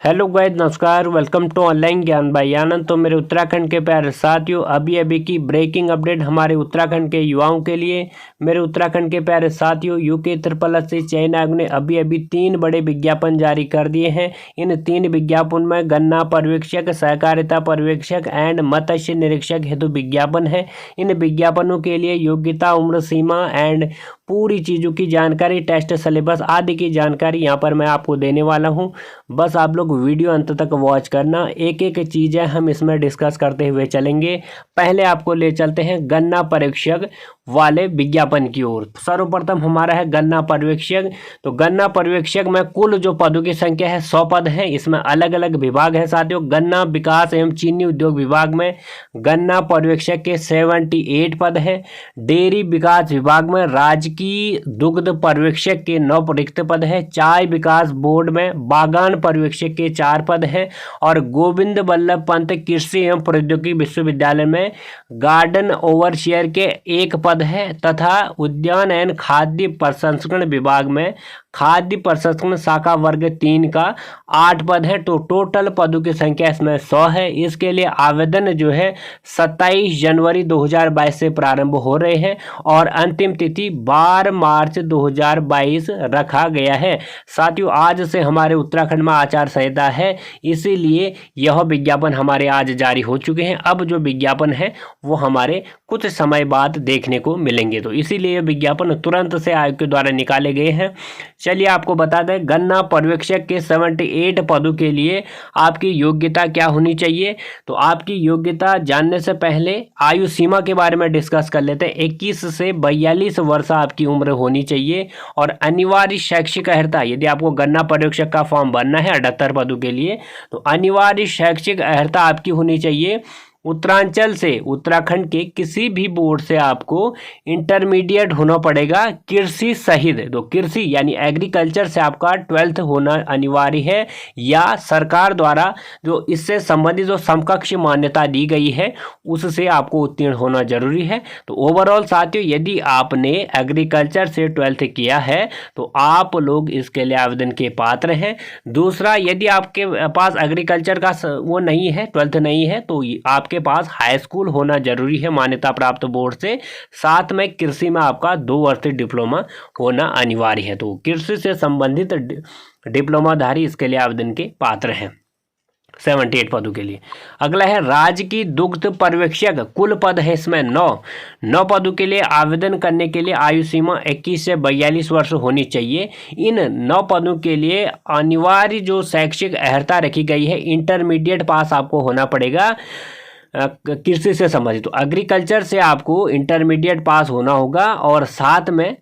Hello guys, नमस्कार। Welcome to online ज्ञान by आनंद। तो मेरे उत्तराखंड के प्यारे साथियों, अभी की ब्रेकिंग अपडेट हमारे उत्तराखंड के युवाओं के लिए। मेरे उत्तराखंड के प्यारे साथियों, यूके से चयन आयोग ने अभी 3 बड़े विज्ञापन जारी कर दिए हैं। इन 3 विज्ञापन में गन्ना पर्यवेक्षक, सहकारिता पर्यवेक्षक एंड मत्स्य निरीक्षक हेतु विज्ञापन है। इन विज्ञापनों के लिए योग्यता, उम्र सीमा एंड पूरी चीज़ों की जानकारी, टेस्ट सिलेबस आदि की जानकारी यहाँ पर मैं आपको देने वाला हूँ। बस आप लोग वीडियो अंत तक वॉच करना, एक एक चीज़ें हम इसमें डिस्कस करते हुए चलेंगे। पहले आपको ले चलते हैं गन्ना पर्यवेक्षक वाले विज्ञापन की ओर। सर्वप्रथम हमारा है गन्ना पर्यवेक्षक। तो गन्ना पर्यवेक्षक में कुल जो पदों की संख्या है 100 पद है। इसमें अलग अलग विभाग हैं साथियों। गन्ना विकास एवं चीनी उद्योग विभाग में गन्ना पर्यवेक्षक के 78 पद हैं। डेयरी विकास विभाग में राजकीय दुग्ध पर्यवेक्षक के 9 रिक्त पद है। चाय विकास बोर्ड में बागान पर्यवेक्षक के 4 पद हैं। और गोविंद बल्लभ पंत कृषि एवं प्रौद्योगिकी विश्वविद्यालय में गार्डन ओवरसियर के 1 पद है। तथा उद्यान एवं खाद्य प्रसंस्करण विभाग में खाद्य प्रसंस्करण शाखा वर्ग 3 का 8 पद है। तो टोटल पदों की संख्या इसमें 100 है। इसके लिए आवेदन जो है 27 जनवरी 2022 से प्रारंभ हो रहे हैं और अंतिम तिथि 12 मार्च 2022 रखा गया है। साथियों, आज से हमारे उत्तराखंड में आचार संहिता है, इसीलिए यह विज्ञापन हमारे आज जारी हो चुके हैं। अब जो विज्ञापन है वो हमारे कुछ समय बाद देखने को मिलेंगे, तो इसीलिए विज्ञापन तुरंत से आयोग के द्वारा निकाले गए हैं। चलिए आपको बता दें, गन्ना पर्यवेक्षक के 78 पदों के लिए आपकी योग्यता क्या होनी चाहिए। तो आपकी योग्यता जानने से पहले आयु सीमा के बारे में डिस्कस कर लेते हैं। 21 से 42 वर्ष आपकी उम्र होनी चाहिए। और अनिवार्य शैक्षिक अर्हता, यदि आपको गन्ना पर्यवेक्षक का फॉर्म भरना है 78 पदों के लिए, तो अनिवार्य शैक्षिक अर्हता आपकी होनी चाहिए उत्तरांचल से, उत्तराखंड के किसी भी बोर्ड से आपको इंटरमीडिएट होना पड़ेगा कृषि सहित। तो कृषि यानी एग्रीकल्चर से आपका 12th होना अनिवार्य है, या सरकार द्वारा जो इससे संबंधित जो समकक्ष मान्यता दी गई है उससे आपको उत्तीर्ण होना जरूरी है। तो ओवरऑल साथियों, यदि आपने एग्रीकल्चर से 12th किया है तो आप लोग इसके लिए आवेदन के पात्र हैं। दूसरा, यदि आपके पास एग्रीकल्चर का वो नहीं है, 12th नहीं है, तो आपके पास हाई स्कूल होना जरूरी है मान्यता प्राप्त बोर्ड से। साथ में कृषि में आपका 2 वर्ष डिप्लोमा होना अनिवार्य है। तो कृषि से संबंधित डिप्लोमाधारी इसके लिए आवेदन के पात्र हैं 78 पदों के लिए। अगला है राजकीय दुग्ध पर्यवेक्षक। कुल पद है इसमें 9 पदों के लिए आवेदन करने के लिए आयु सीमा 21 से 42 वर्ष होनी चाहिए। इन 9 पदों के लिए अनिवार्य जो शैक्षिक अर्हता रखी गई है, इंटरमीडिएट पास आपको होना पड़ेगा कृषि से संबंधित। तो एग्रीकल्चर से आपको इंटरमीडिएट पास होना होगा और साथ में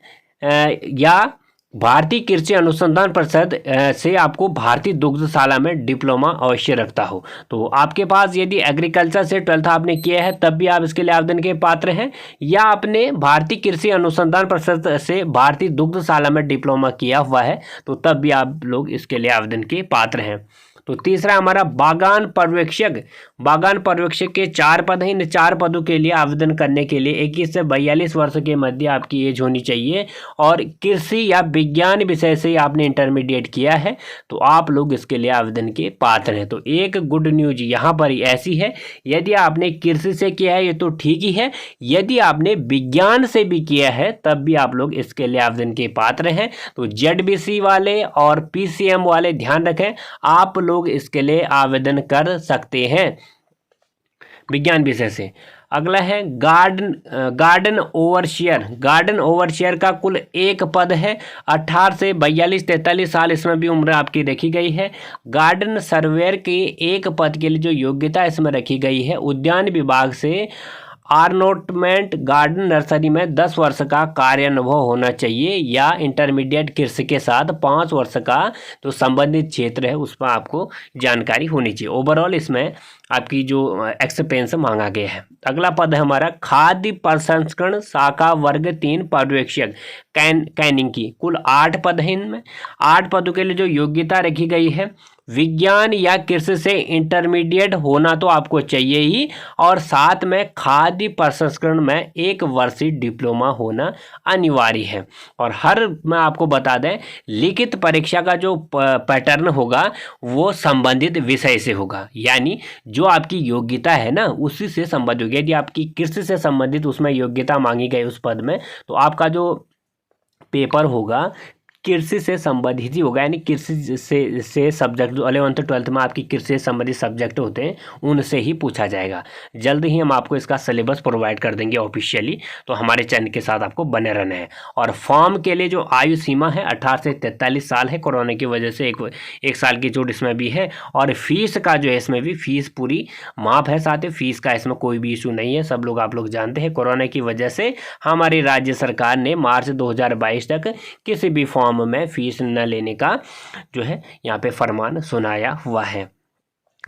या भारतीय कृषि अनुसंधान परिषद से आपको भारतीय दुग्धशाला में डिप्लोमा अवश्य रखता हो। तो आपके पास यदि एग्रीकल्चर से 12th आपने किया है तब भी आप इसके लिए आवेदन के पात्र हैं, या आपने भारतीय कृषि अनुसंधान परिषद से भारतीय दुग्धशाला में डिप्लोमा किया हुआ है तो तब भी आप लोग इसके लिए आवेदन के पात्र हैं। तो तीसरा हमारा बागान पर्यवेक्षक। बागान पर्यवेक्षक के 4 पद हैं। इन 4 पदों के लिए आवेदन करने के लिए 21 से 42 वर्ष के मध्य आपकी एज होनी चाहिए और कृषि या विज्ञान विषय से आपने इंटरमीडिएट किया है तो आप लोग इसके लिए आवेदन के पात्र हैं। तो एक गुड न्यूज यहाँ पर ऐसी है, यदि आपने कृषि से किया है ये तो ठीक ही है, यदि आपने विज्ञान से भी किया है तब भी आप लोग इसके लिए आवेदन के पात्र हैं। तो ZBC वाले और PCM वाले ध्यान रखें, आप लोग इसके लिए आवेदन कर सकते हैं विज्ञान विषय से। अगला है गार्डन ओवरसियर। गार्डन ओवरसियर का कुल 1 पद है। 18 से 42-43 साल इसमें भी उम्र आपकी रखी गई है। गार्डन सर्वेयर के 1 पद के लिए जो योग्यता इसमें रखी गई है, उद्यान विभाग से ऑर्नामेंट गार्डन नर्सरी में 10 वर्ष का कार्य अनुभव होना चाहिए, या इंटरमीडिएट कृषि के साथ 5 वर्ष का जो संबंधित क्षेत्र है उस पर आपको जानकारी होनी चाहिए। ओवरऑल इसमें आपकी जो एक्सपीरियंस मांगा गया है। अगला पद है हमारा खाद्य प्रसंस्करण शाखा वर्ग 3 पर्यवेक्षक कैनिंग की। कुल 8 पद हैं। इनमें 8 पदों के लिए जो योग्यता रखी गई है, विज्ञान या कृषि से इंटरमीडिएट होना तो आपको चाहिए ही, और साथ में खाद्य प्रसंस्करण में 1 वर्षीय डिप्लोमा होना अनिवार्य है। और मैं आपको बता दें, लिखित परीक्षा का जो पैटर्न होगा वो संबंधित विषय से होगा, यानी जो आपकी योग्यता है ना उसी से संबंधित होगी। यदि आपकी कृषि से संबंधित उसमें योग्यता मांगी गई उस पद में, तो आपका जो पेपर होगा कृषि से संबंधित ही होगा, यानी कृषि से सब्जेक्ट जो 11th-12th में आपकी कृषि से संबंधित सब्जेक्ट होते हैं उनसे ही पूछा जाएगा। जल्द ही हम आपको इसका सिलेबस प्रोवाइड कर देंगे ऑफिशियली, तो हमारे चैनल के साथ आपको बने रहना है। और फॉर्म के लिए जो आयु सीमा है 18 से 43 साल है। कोरोना की वजह से एक साल की छूट इसमें भी है। और फीस का जो है इसमें भी फीस पूरी माफ है, साथ ही फीस का इसमें कोई भी इशू नहीं है। सब लोग आप लोग जानते हैं कोरोना की वजह से हमारी राज्य सरकार ने मार्च 2022 तक किसी भी फॉर्म में फीस न लेने का जो है यहाँ पे फरमान सुनाया हुआ है।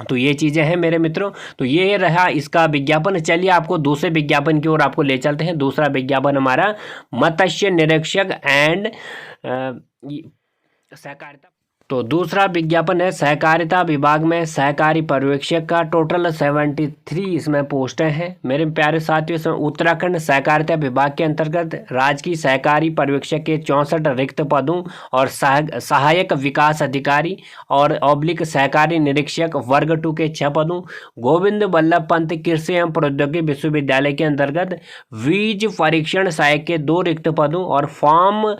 तो ये चीज़ें हैं मेरे मित्रों। तो ये रहा इसका विज्ञापन। चलिए आपको दूसरे विज्ञापन की ओर आपको ले चलते हैं। दूसरा विज्ञापन हमारा मत्स्य निरीक्षक एंड सहकारिता। तो दूसरा विज्ञापन है सहकारिता विभाग में सहकारी पर्यवेक्षक का। टोटल 73 इसमें पोस्टें हैं मेरे प्यारे साथियों। इसमें उत्तराखंड सहकारिता विभाग के अंतर्गत राजकीय सहकारी पर्यवेक्षक के 64 रिक्त पदों और सहायक विकास अधिकारी और सहकारी निरीक्षक वर्ग 2 के 6 पदों, गोविंद वल्लभ पंत कृषि एवं प्रौद्योगिकी विश्वविद्यालय के अंतर्गत बीज परीक्षण सहायक के 2 रिक्त पदों और फार्म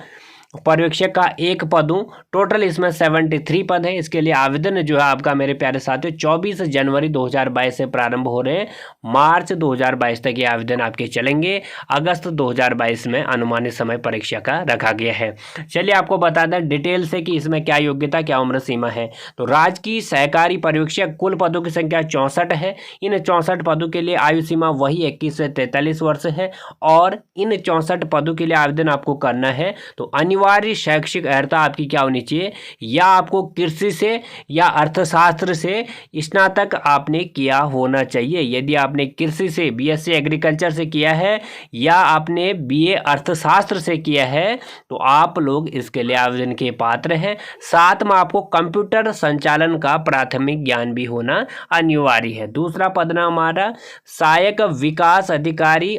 पर्यवेक्षक का 1 पदों। टोटल इसमें 73 पद है। इसके लिए आवेदन जो है आपका मेरे प्यारे साथियों 24 जनवरी 2022 से प्रारंभ हो रहे हैं। मार्च 2022 तक ये आवेदन आपके चलेंगे। अगस्त 2022 में अनुमानित समय परीक्षा का रखा गया है। चलिए आपको बता दें डिटेल से कि इसमें क्या योग्यता क्या उम्र सीमा है। तो राजकीय सहकारी पर्यवेक्षक कुल पदों की संख्या 64 है। इन 64 पदों के लिए आयु सीमा वही 21 से 43 वर्ष है। और इन 64 पदों के लिए आवेदन आपको करना है तो अनिवार्य शैक्षिक अर्हता आपकी क्या होनी चाहिए, या आपको कृषि से या अर्थशास्त्र से स्नातक आपने किया होना चाहिए। यदि आपने कृषि से बीएससी एग्रीकल्चर से किया है या आपने बीए अर्थशास्त्र से किया है तो आप लोग इसके लिए आवेदन के पात्र हैं। साथ में आपको कंप्यूटर संचालन का प्राथमिक ज्ञान भी होना अनिवार्य है। दूसरा पद ना हमारा सहायक विकास अधिकारी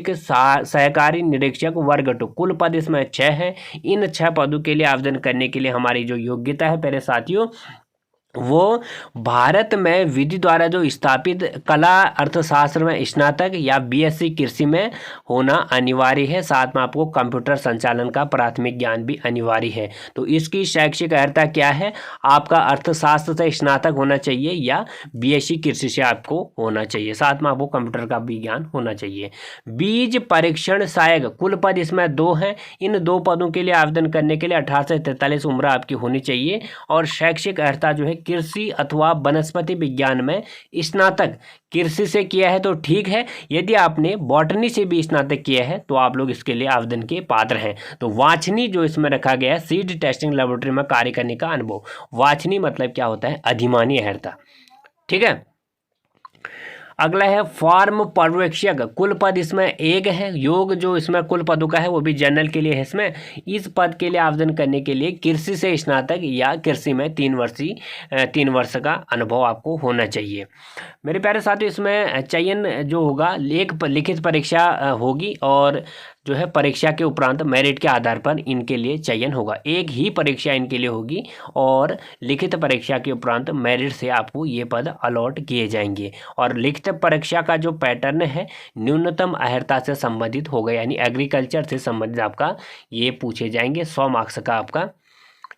सहकारी निरीक्षक वर्ग 2। कुल पद इसमें 6 है। इन 6 पदों के लिए आवेदन करने के लिए हमारी जो योग्यता है मेरे साथियों वो भारत में विधि द्वारा जो स्थापित कला अर्थशास्त्र में स्नातक या बीएससी कृषि में होना अनिवार्य है। साथ में आपको कंप्यूटर संचालन का प्राथमिक ज्ञान भी अनिवार्य है। तो इसकी शैक्षिक अर्हता क्या है, आपका अर्थशास्त्र से स्नातक होना चाहिए या बीएससी कृषि से आपको होना चाहिए। साथ में आपको कंप्यूटर का भी ज्ञान होना चाहिए। बीज परीक्षण सहायक कुल पद इसमें 2 हैं। इन 2 पदों के लिए आवेदन करने के लिए 18 से 43 उम्र आपकी होनी चाहिए। और शैक्षिक अर्हता जो है कृषि अथवा वनस्पति विज्ञान में स्नातक कृषि से किया है तो ठीक है। यदि आपने बॉटनी से भी स्नातक किया है तो आप लोग इसके लिए आवेदन के पात्र हैं। तो वांछनीय जो इसमें रखा गया है सीड टेस्टिंग लेबोरेटरी में कार्य करने का अनुभव। वांछनीय मतलब क्या होता है, अधिमानीय अर्हता। ठीक है। अगला है फार्म पर्यवेक्षक। कुल पद इसमें 1 है। योग जो इसमें कुल पदों का है वो भी जनरल के लिए है। इसमें इस पद के लिए आवेदन करने के लिए कृषि से स्नातक या कृषि में 3 वर्ष का अनुभव आपको होना चाहिए। मेरे प्यारे साथियों इसमें चयन जो होगा एक लिखित परीक्षा होगी और जो है परीक्षा के उपरांत मेरिट के आधार पर इनके लिए चयन होगा। एक ही परीक्षा इनके लिए होगी और लिखित परीक्षा के उपरांत मेरिट से आपको ये पद अलॉट किए जाएंगे। और लिखित परीक्षा का जो पैटर्न है न्यूनतम अर्हता से संबंधित होगा, यानी एग्रीकल्चर से संबंधित आपका ये पूछे जाएंगे। 100 मार्क्स का आपका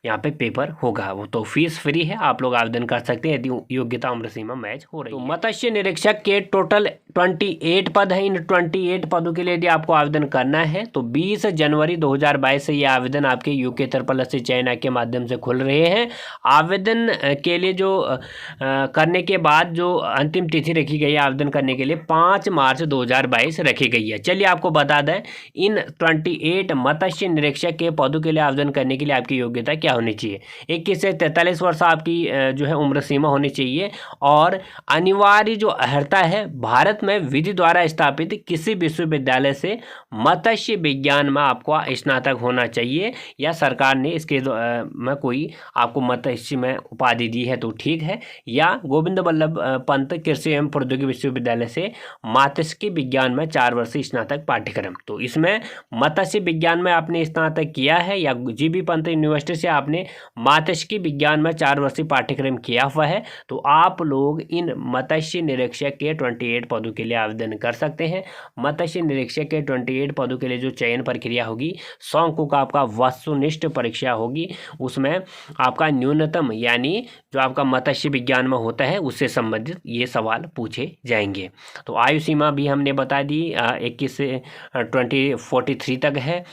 यहाँ पे पेपर होगा। वो तो फीस फ्री है, आप लोग आवेदन कर सकते हैं यदि योग्यता उम्र सीमा मैच हो रही है। तो मत्स्य निरीक्षक के टोटल 28 पद हैं। इन 28 पदों के लिए यदि आपको आवेदन करना है तो 20 जनवरी 2022 से ये आवेदन आपके UK-SSC चयन के माध्यम से खुल रहे हैं। आवेदन के लिए जो करने के बाद जो अंतिम तिथि रखी गई है आवेदन करने के लिए 5 मार्च 2022 रखी गई है। चलिए आपको बता दें इन 28 मत्स्य निरीक्षक के पदों के लिए आवेदन करने के लिए आपकी योग्यता क्या क्या होनी चाहिए, 21 से 43 वर्ष आपकी जो है उम्र सीमा होनी चाहिए। और अनिवार्य जो अर्हता है, भारत में विधि द्वारा स्थापित किसी विश्वविद्यालय से मत्स्य विज्ञान में आपको स्नातक होना चाहिए, या सरकार ने इसके में कोई आपको मत्स्य में उपाधि दी है तो ठीक है, या गोविंद वल्लभ पंत कृषि एवं प्रौद्योगिकी विश्वविद्यालय से मात्स्यिकी विज्ञान में 4 वर्षीय स्नातक पाठ्यक्रम। तो इसमें मत्स्य विज्ञान में आपने स्नातक किया है, या जीबी पंत यूनिवर्सिटी से आपने मात्स्यिकी विज्ञान में 4 वर्षीय पाठ्यक्रम किया हुआ है, तो आप लोग इन मत्स्य निरीक्षक के 28 पदों के लिए आवेदन कर सकते हैं। मत्स्य निरीक्षक के 28 पदों के लिए जो चयन प्रक्रिया होगी, 100 अंकों का आपका वस्तुनिष्ठ परीक्षा होगी। उसमें आपका न्यूनतम यानी जो आपका मत्स्य विज्ञान में होता है उससे संबंधित ये सवाल पूछे जाएंगे। तो आयु सीमा भी हमने बता दी 21 से 43 तक है,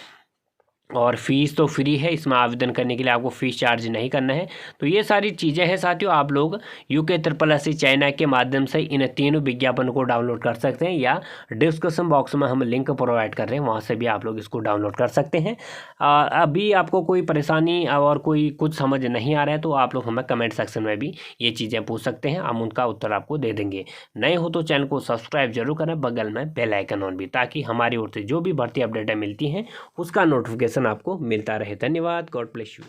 और फीस तो फ्री है, इसमें आवेदन करने के लिए आपको फीस चार्ज नहीं करना है। तो ये सारी चीज़ें हैं साथियों, आप लोग UKSSC चाइना के माध्यम से इन तीनों विज्ञापनों को डाउनलोड कर सकते हैं, या डिस्क्रिप्शन बॉक्स में हम लिंक प्रोवाइड कर रहे हैं, वहाँ से भी आप लोग इसको डाउनलोड कर सकते हैं। अभी आपको कोई परेशानी और कोई कुछ समझ नहीं आ रहा है तो आप लोग हमें कमेंट सेक्शन में भी ये चीज़ें पूछ सकते हैं, हम उनका उत्तर आपको दे देंगे। नए हो तो चैनल को सब्सक्राइब जरूर करें, बगल में बेल आइकन ऑन भी, ताकि हमारी ओर से जो भी भर्ती अपडेटें मिलती हैं उसका नोटिफिकेशन आपको मिलता रहे। धन्यवाद। God bless you.